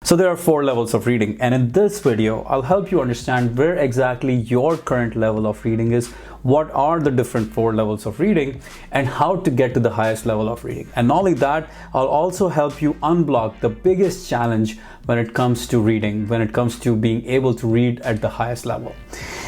So there are 4 levels of reading, and in this video, I'll help you understand where exactly your current level of reading is, what are the different 4 levels of reading, and how to get to the highest level of reading. And not only that, I'll also help you unblock the biggest challenge when it comes to reading, when it comes to being able to read at the highest level.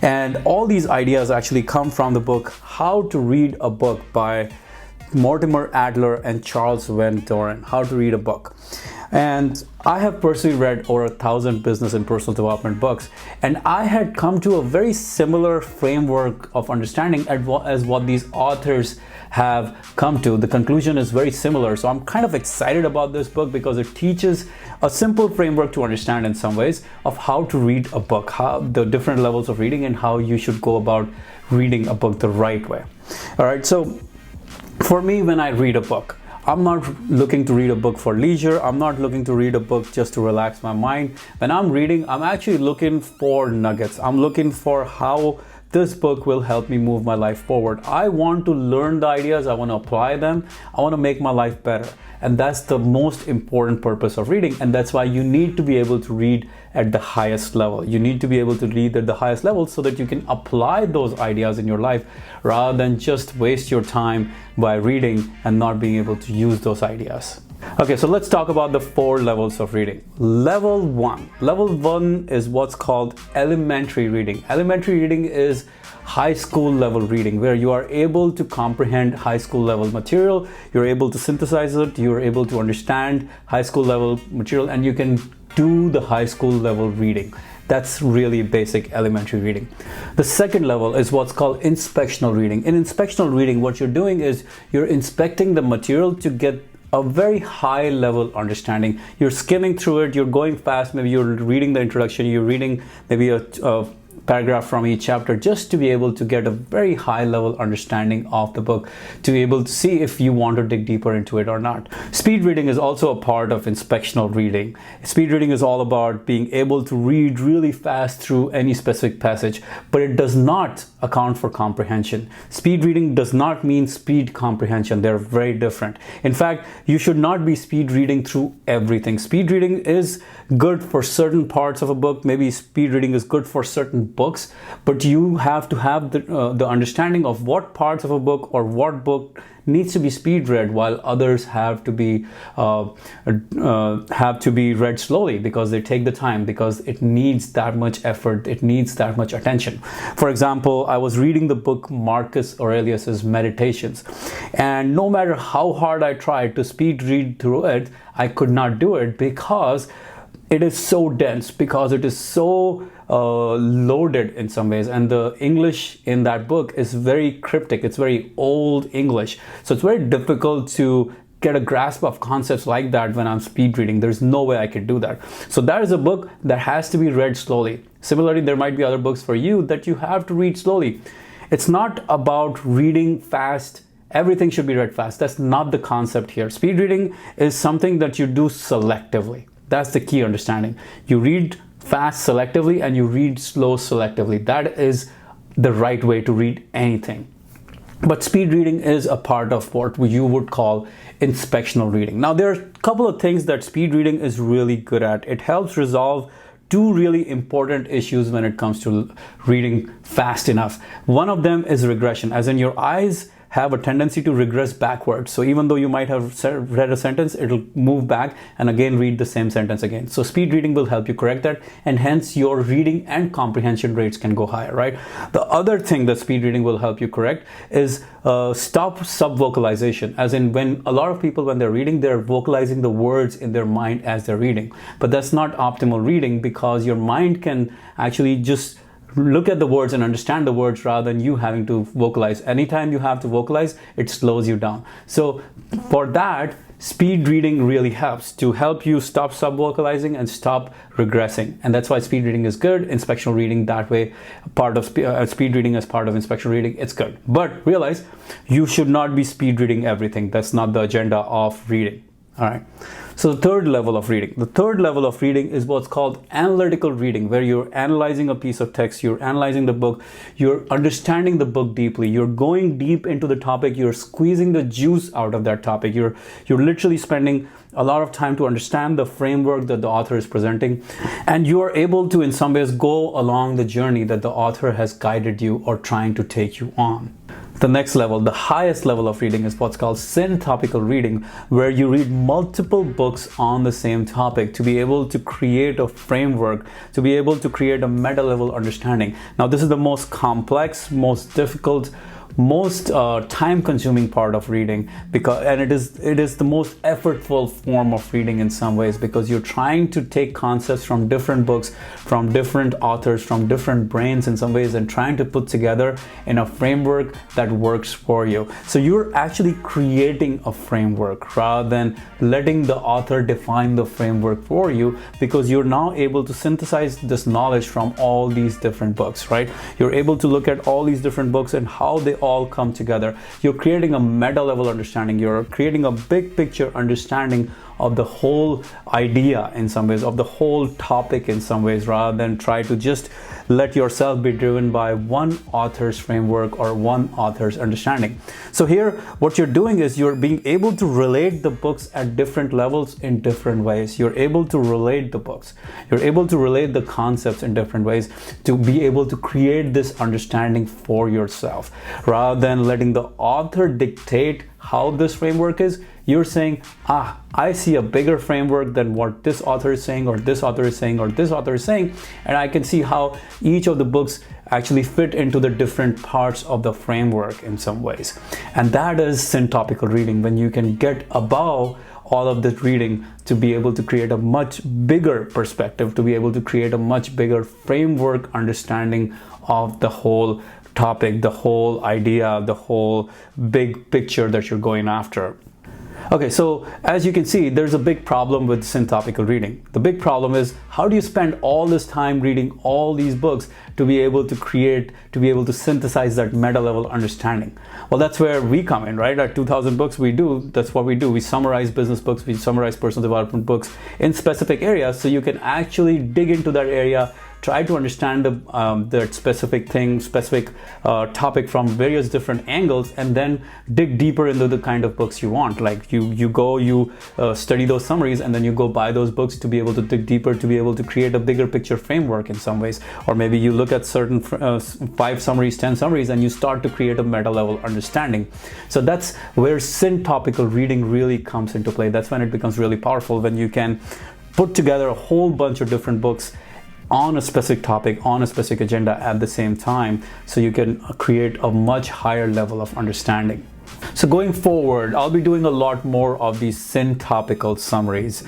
And all these ideas actually come from the book, How to Read a Book by Mortimer Adler and Charles Van Doren, How to Read a Book. And I have personally read over 1,000 business and personal development books, and I had come to a very similar framework of understanding as what these authors have come to. The conclusion is very similar, so I'm kind of excited about this book because it teaches a simple framework to understand in some ways of how to read a book, how the different levels of reading and how you should go about reading a book the right way. All right, so for me, when I read a book, I'm not looking to read a book for leisure. I'm not looking to read a book just to relax my mind. When I'm reading, I'm actually looking for nuggets. I'm looking for how this book will help me move my life forward. I want to learn the ideas. I want to apply them. I want to make my life better. And that's the most important purpose of reading. And that's why you need to be able to read at the highest level. You need to be able to read at the highest level so that you can apply those ideas in your life rather than just waste your time by reading and not being able to use those ideas. Okay, so let's talk about the 4 levels of reading. Level 1. Level 1 is what's called elementary reading. Elementary reading is high school level reading, where you are able to comprehend high school level material, you're able to synthesize it, you're able to understand high school level material, and you can do the high school level reading. That's really basic elementary reading. The second level is what's called inspectional reading. In inspectional reading, what you're doing is you're inspecting the material to get a very high level understanding. You're skimming through it, you're going fast, maybe you're reading the introduction, you're reading maybe a paragraph from each chapter just to be able to get a very high level understanding of the book, to be able to see if you want to dig deeper into it or not. Speed reading is also a part of inspectional reading. Speed reading is all about being able to read really fast through any specific passage, but it does not account for comprehension. Speed reading does not mean speed comprehension. They're very different. In fact, you should not be speed reading through everything. Speed reading is good for certain parts of a book. Maybe speed reading is good for certain books, but you have to have the understanding of what parts of a book or what book needs to be speed read, while others have to be read slowly because they take the time, because it needs that much effort, it needs that much attention. For example, I was reading the book Marcus Aurelius's Meditations, and no matter how hard I tried to speed read through it, I could not do it because it is so dense, because it is so loaded in some ways, and the English in that book is very cryptic. It's very old English, so it's very difficult to get a grasp of concepts like that when I'm speed reading. There's no way I could do that. So that is a book that has to be read slowly. Similarly, there might be other books for you that you have to read slowly. It's not about reading fast. Everything should be read fast. That's not the concept here. Speed reading is something that you do selectively. That's the key understanding. You read fast selectively and you read slow selectively. That is the right way to read anything. But speed reading is a part of what you would call inspectional reading. Now, there are a couple of things that speed reading is really good at. It helps resolve 2 really important issues when it comes to reading fast enough. One of them is regression, as in your eyes have a tendency to regress backwards. So even though you might have read a sentence, it'll move back and again read the same sentence again. So speed reading will help you correct that, and hence your reading and comprehension rates can go higher, right? The other thing that speed reading will help you correct is stop subvocalization, as in when a lot of people, when they're reading, they're vocalizing the words in their mind as they're reading. But that's not optimal reading, because your mind can actually just look at the words and understand the words rather than you having to vocalize. Anytime you have to vocalize, it slows you down. So for that, speed reading really helps to help you stop subvocalizing and stop regressing. And that's why speed reading is good. Inspectional reading, that way, part of speed reading as part of inspectional reading, it's good. But realize you should not be speed reading everything. That's not the agenda of reading. All right. So the third level of reading. The third level of reading is what's called analytical reading, where you're analyzing a piece of text, you're analyzing the book, you're understanding the book deeply, you're going deep into the topic, you're squeezing the juice out of that topic. You're literally spending a lot of time to understand the framework that the author is presenting, and you are able to in some ways go along the journey that the author has guided you or trying to take you on. The next level, the highest level of reading, is what's called syntopical reading, where you read multiple books on the same topic to be able to create a framework, to be able to create a meta level understanding. Now, this is the most complex, most difficult, most time-consuming part of reading, and it is the most effortful form of reading in some ways, because you're trying to take concepts from different books, from different authors, from different brains in some ways, and trying to put together in a framework that works for you. So you're actually creating a framework rather than letting the author define the framework for you, because you're now able to synthesize this knowledge from all these different books, right? You're able to look at all these different books and how they all come together. You're creating a meta level understanding. You're creating a big picture understanding of the whole idea in some ways, of the whole topic in some ways, rather than try to just let yourself be driven by one author's framework or one author's understanding. So here, what you're doing is you're being able to relate the books at different levels in different ways. You're able to relate the books. You're able to relate the concepts in different ways to be able to create this understanding for yourself. Rather than letting the author dictate how this framework is, you're saying, I see a bigger framework than what this author is saying, or this author is saying, or this author is saying, and I can see how each of the books actually fit into the different parts of the framework in some ways. And that is syntopical reading, when you can get above all of this reading to be able to create a much bigger perspective, to be able to create a much bigger framework understanding of the whole topic, the whole idea, the whole big picture that you're going after. Okay, so as you can see, there's a big problem with syntopical reading. The big problem is, how do you spend all this time reading all these books to be able to create, to be able to synthesize that meta level understanding? Well, that's where we come in, right? At 2000 Books, that's what we do. We summarize business books, we summarize personal development books in specific areas, so you can actually dig into that area, try to understand the specific thing, specific topic from various different angles, and then dig deeper into the kind of books you want. Like you study those summaries, and then you go buy those books to be able to dig deeper, to be able to create a bigger picture framework in some ways. Or maybe you look at certain 5 summaries, 10 summaries, and you start to create a meta level understanding. So that's where syntopical reading really comes into play. That's when it becomes really powerful, when you can put together a whole bunch of different books on a specific topic, on a specific agenda at the same time, so you can create a much higher level of understanding. So going forward, I'll be doing a lot more of these syntopical summaries.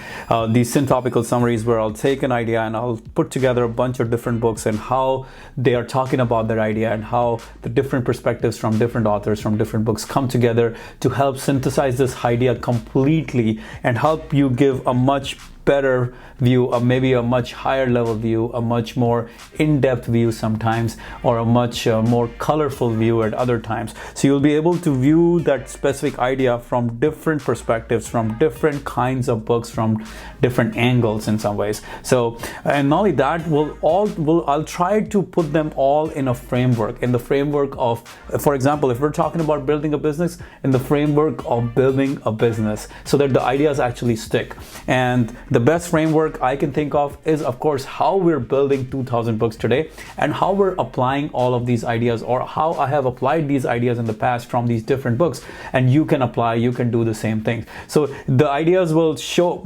These syntopical summaries where I'll take an idea and I'll put together a bunch of different books and how they are talking about that idea, and how the different perspectives from different authors, from different books come together to help synthesize this idea completely and help you give a much better view, or maybe a much higher level view, a much more in-depth view sometimes, or a much more colorful view at other times. So you'll be able to view that specific idea from different perspectives, from different kinds of books, from different angles in some ways. So, and not only that, I'll try to put them all in a framework, in the framework of, for example, if we're talking about building a business, in the framework of building a business, so that the ideas actually stick. And the best framework I can think of is, of course, how we're building 2000 Books today, and how we're applying all of these ideas, or how I have applied these ideas in the past from these different books, and you can apply, you can do the same thing. So the ideas will show,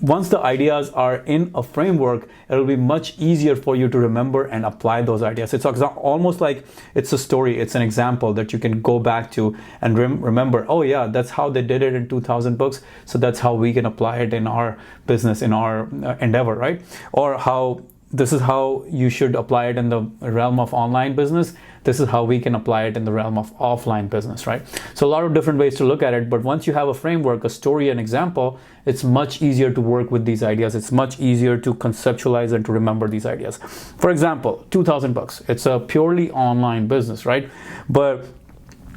once the ideas are in a framework, it'll be much easier for you to remember and apply those ideas. It's almost like it's a story, it's an example that you can go back to and remember, oh yeah, that's how they did it in 2000 Books, so that's how we can apply it in our business, in our endeavor, right? Or how this is how you should apply it in the realm of online business. This is how we can apply it in the realm of offline business, right? So a lot of different ways to look at it, but once you have a framework, a story, an example, it's much easier to work with these ideas. It's much easier to conceptualize and to remember these ideas. For example, 2000 Books, it's a purely online business, right? But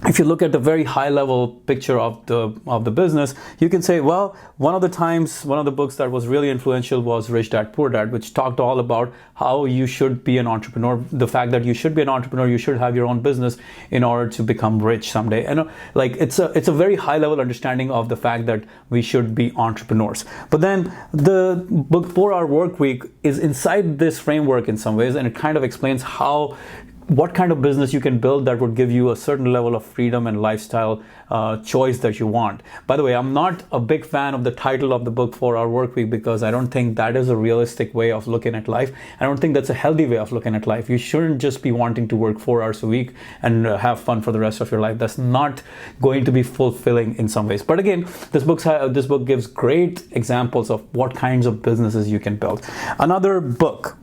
if you look at the very high level picture of the business, you can say, well, one of the books that was really influential was Rich Dad Poor Dad, which talked all about how you should be an entrepreneur, the fact that you should be an entrepreneur, you should have your own business in order to become rich someday. And like it's a very high level understanding of the fact that we should be entrepreneurs. But then the book 4-Hour Work Week is inside this framework in some ways, and it kind of explains what kind of business you can build that would give you a certain level of freedom and lifestyle choice that you want. By the way, I'm not a big fan of the title of the book 4-Hour Work Week, because I don't think that is a realistic way of looking at life. I don't think that's a healthy way of looking at life. You shouldn't just be wanting to work 4 hours a week and have fun for the rest of your life. That's not going to be fulfilling in some ways. But again, this book gives great examples of what kinds of businesses you can build. Another book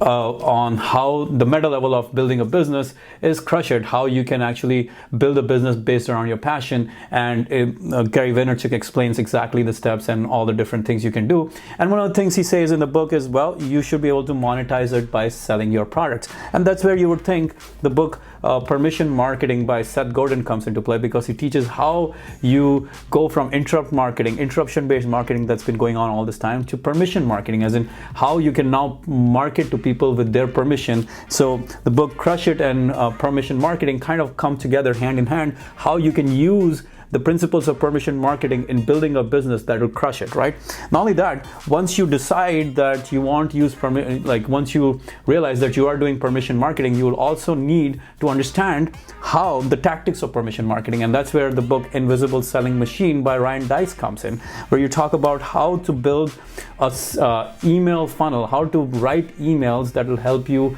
on how the meta level of building a business is Crush It, how you can actually build a business based around your passion. And Gary Vaynerchuk explains exactly the steps and all the different things you can do. And one of the things he says in the book is, well, you should be able to monetize it by selling your products. And that's where you would think the book Permission Marketing by Seth Godin comes into play, because he teaches how you go from interruption-based marketing that's been going on all this time, to permission marketing, as in how you can now market to people with their permission. So the book Crush It and Permission Marketing kind of come together hand in hand, how you can use the principles of permission marketing in building a business that will crush it, right? Not only that, once you decide that you want to use once you realize that you are doing permission marketing, you will also need to understand how the tactics of permission marketing. And that's where the book Invisible Selling Machine by Ryan Deiss comes in, where you talk about how to build a email funnel, how to write emails that will help you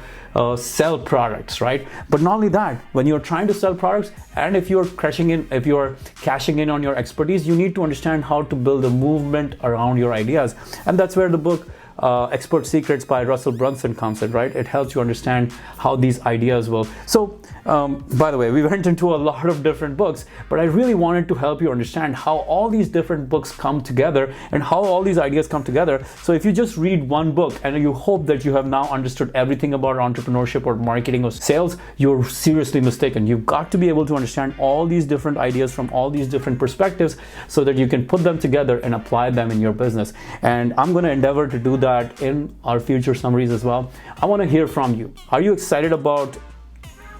sell products, right? But not only that, when you're trying to sell products, and if you're cashing in on your expertise, you need to understand how to build a movement around your ideas. And that's where the book Expert Secrets by Russell Brunson comes in, right? It helps you understand how these ideas will. So by the way, we went into a lot of different books, but I really wanted to help you understand how all these different books come together and how all these ideas come together. So if you just read one book and you hope that you have now understood everything about entrepreneurship or marketing or sales, you're seriously mistaken. You've got to be able to understand all these different ideas from all these different perspectives so that you can put them together and apply them in your business. And I'm going to endeavor to do that in our future summaries as well. I want to hear from you. Are you excited about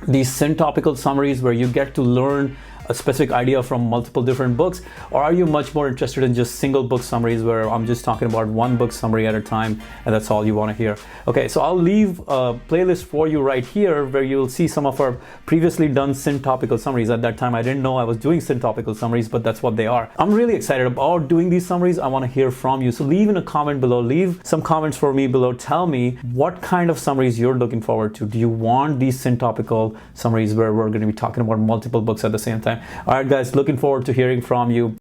these syntopical summaries where you get to learn a specific idea from multiple different books, or are you much more interested in just single book summaries where I'm just talking about one book summary at a time and that's all you want to hear? Okay, so I'll leave a playlist for you right here where you'll see some of our previously done syntopical summaries. At that time I didn't know I was doing syntopical summaries, but that's what they are. I'm really excited about doing these summaries. I want to hear from you, so leave in a comment below, leave some comments for me below. Tell me what kind of summaries you're looking forward to. Do you want these syntopical summaries where we're going to be talking about multiple books at the same time? All right guys, looking forward to hearing from you.